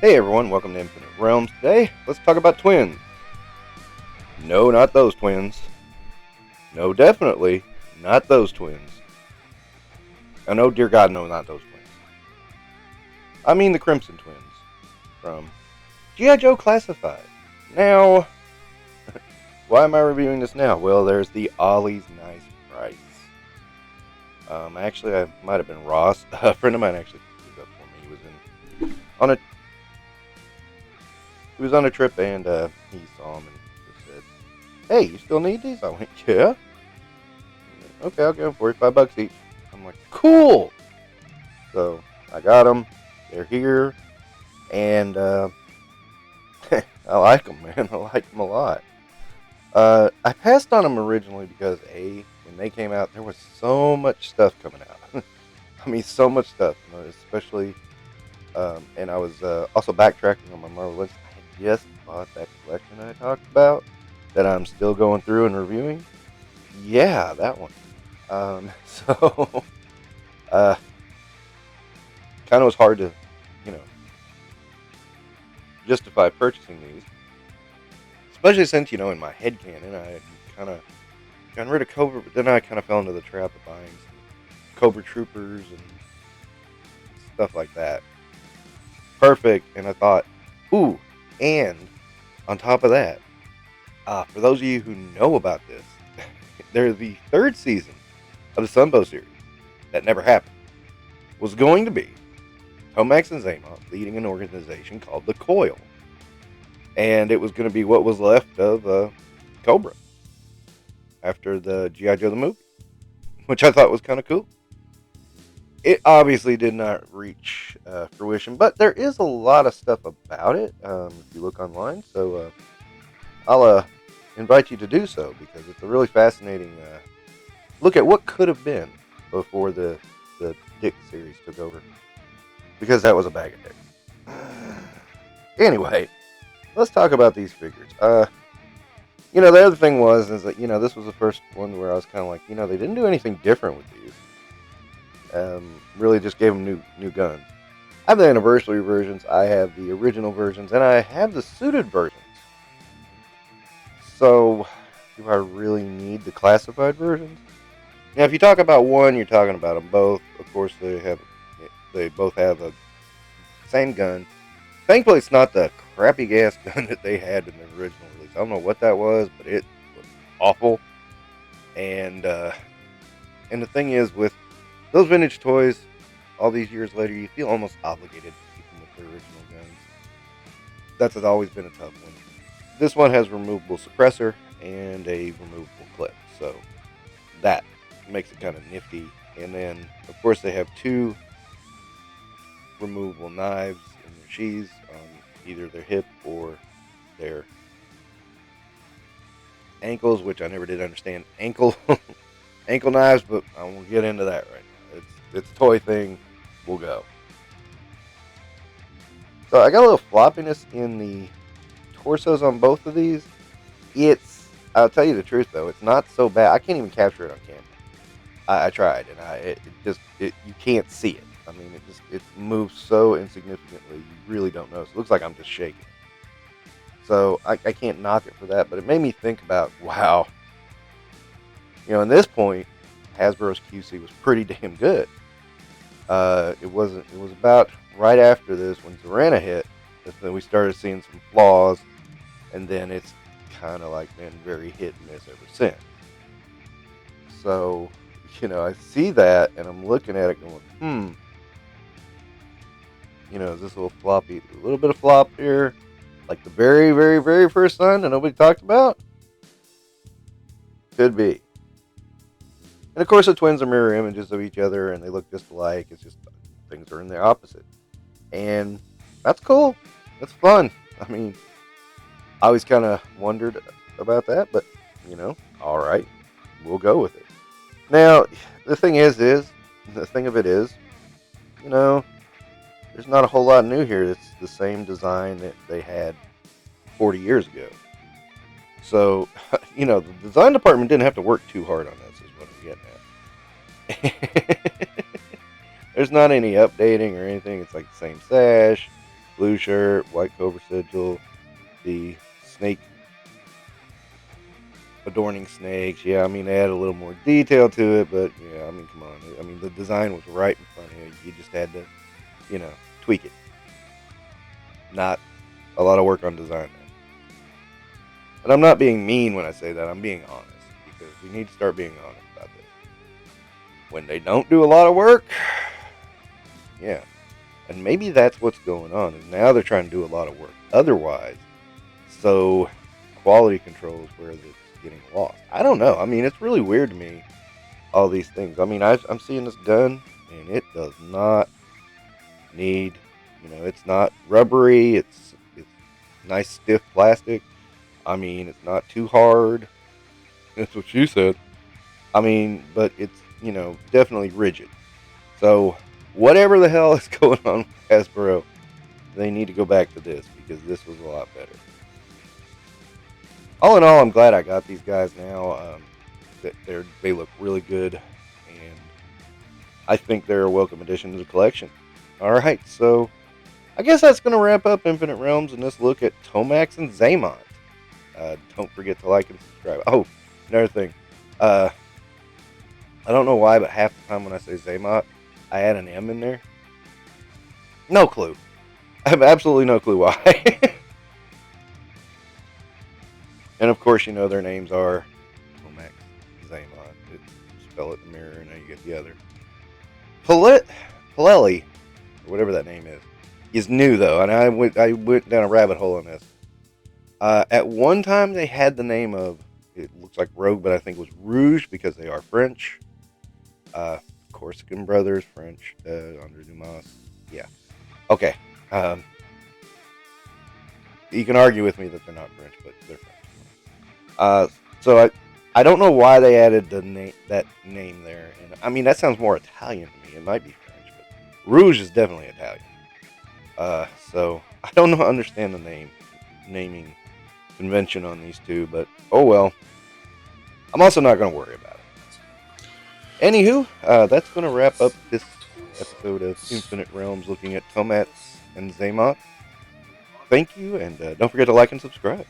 Hey everyone, welcome to Infinite Realms. Today, let's talk about twins. No, not those twins. No, definitely not those twins. Oh no, dear God, no, not those twins. I mean the Crimson Twins from G.I. Joe Classified. Now, why am I reviewing this now? Well, there's the Ollie's Nice Price. Actually, I might have been Ross. A friend of mine actually picked these up for me. On a he was on a trip and he saw them and just said, "Hey, you still need these?" I went, "Yeah." "Okay, I'll give them $45 each." I'm like, "Cool." So I got them. They're here, and I like them, man. I like them a lot. I passed on them originally because when they came out, there was so much stuff coming out. I mean, so much stuff, especially. And I was also backtracking on my Marvel list. I had just bought that collection I talked about that I'm still going through and reviewing. Yeah, that one. So uh, kind of was hard to, you know, justify purchasing these, especially since in my head canon I had kind of gotten rid of Cobra, but then I kind of fell into the trap of buying some Cobra Troopers and stuff like that. Perfect, and I thought, ooh, and on top of that, for those of you who know about this, they're the third season of the Sunbow series that never happened. Was going to be Tomax and Xamot leading an organization called the Coil. And it was going to be what was left of Cobra after the G.I. Joe the movie, which I thought was kind of cool. It obviously did not reach fruition, but there is a lot of stuff about it if you look online. So I'll invite you to do so because it's a really fascinating look at what could have been before the Dick series took over. Because that was a bag of dicks. Anyway, let's talk about these figures. The other thing is that this was the first one where I was kind of like, they didn't do anything different with these. Really just gave them new guns. I have the anniversary versions, I have the original versions, and I have the suited versions. So, do I really need the classified versions? Now, if you talk about one, you're talking about them both. Of course, they both have the same gun. Thankfully, it's not the crappy gas gun that they had in the original release. I don't know what that was, but it was awful. And the thing is, with those vintage toys, all these years later, you feel almost obligated to keep them with their original guns. That's always been a tough one. This one has removable suppressor and a removable clip, so that makes it kind of nifty. And then, of course, they have two removable knives in their sheaths on either their hip or their ankles, which I never did understand ankle knives, but I won't get into that right now. It's a toy thing. We'll go. So I got a little floppiness in the torsos on both of these. I'll tell you the truth though, it's not so bad. I can't even capture it on camera. I tried, and you can't see it. I mean, it moves so insignificantly, you really don't notice. It looks like I'm just shaking. So I can't knock it for that, but it made me think about, wow. In this point, Hasbro's QC was pretty damn good. It was about right after this when Zorana hit that we started seeing some flaws, and then it's kind of like been very hit and miss ever since. So, I see that and I'm looking at it going, is this a little floppy? A little bit of flop here, like the very, very, very first one that nobody talked about? Could be. And of course, the twins are mirror images of each other and they look just alike. It's just things are in their opposite. And that's cool. That's fun. I mean, I always kind of wondered about that, but, all right, we'll go with it. Now, the thing of it is, there's not a whole lot new here. It's the same design that they had 40 years ago. So, the design department didn't have to work too hard on this, is what I'm getting at. There's not any updating or anything. It's like the same sash. blue shirt, white Cobra sigil, the snake adorning snakes. Yeah, I mean, they add a little more detail to it, but yeah, I mean, come on. I mean, the design was right in front of you. You just had to, tweak it. Not a lot of work on design there. And I'm not being mean when I say that. I'm being honest, because we need to start being honest about this. When they don't do a lot of work, yeah. And maybe that's what's going on. And now they're trying to do a lot of work otherwise. So quality control is where it's getting lost. I don't know. I mean, it's really weird to me, all these things. I mean, I'm seeing this gun, and it does not need, it's not rubbery. It's nice, stiff plastic. I mean, it's not too hard. That's what you said. I mean, but it's, definitely rigid. So whatever the hell is going on with Hasbro, they need to go back to this, because this was a lot better. All in all, I'm glad I got these guys now. They look really good, and I think they're a welcome addition to the collection. Alright, so I guess that's going to wrap up Infinite Realms and this look at Tomax and Xamot. Don't forget to like and subscribe. Oh, another thing. I don't know why, but half the time when I say Xamot, I add an M in there. No clue. I have absolutely no clue why. And of course, their names are Tomax, Xamot. It's spell it in the mirror, and now you get the other. Palelli, or whatever that name is new though, and I went down a rabbit hole on this. At one time, they had the name of, it looks like Rogue, but I think it was Rouge, because they are French. Corsican brothers, French, Andre Dumas. Yeah. Okay. You can argue with me that they're not French, but they're French. So I don't know why they added that name there. And I mean, that sounds more Italian to me. It might be French, but Rouge is definitely Italian. So I don't understand the naming convention on these two, but oh well. I'm also not going to worry about it. Anywho, that's going to wrap up this episode of Infinite Realms looking at Tomax and Xamot. Thank you, and don't forget to like and subscribe.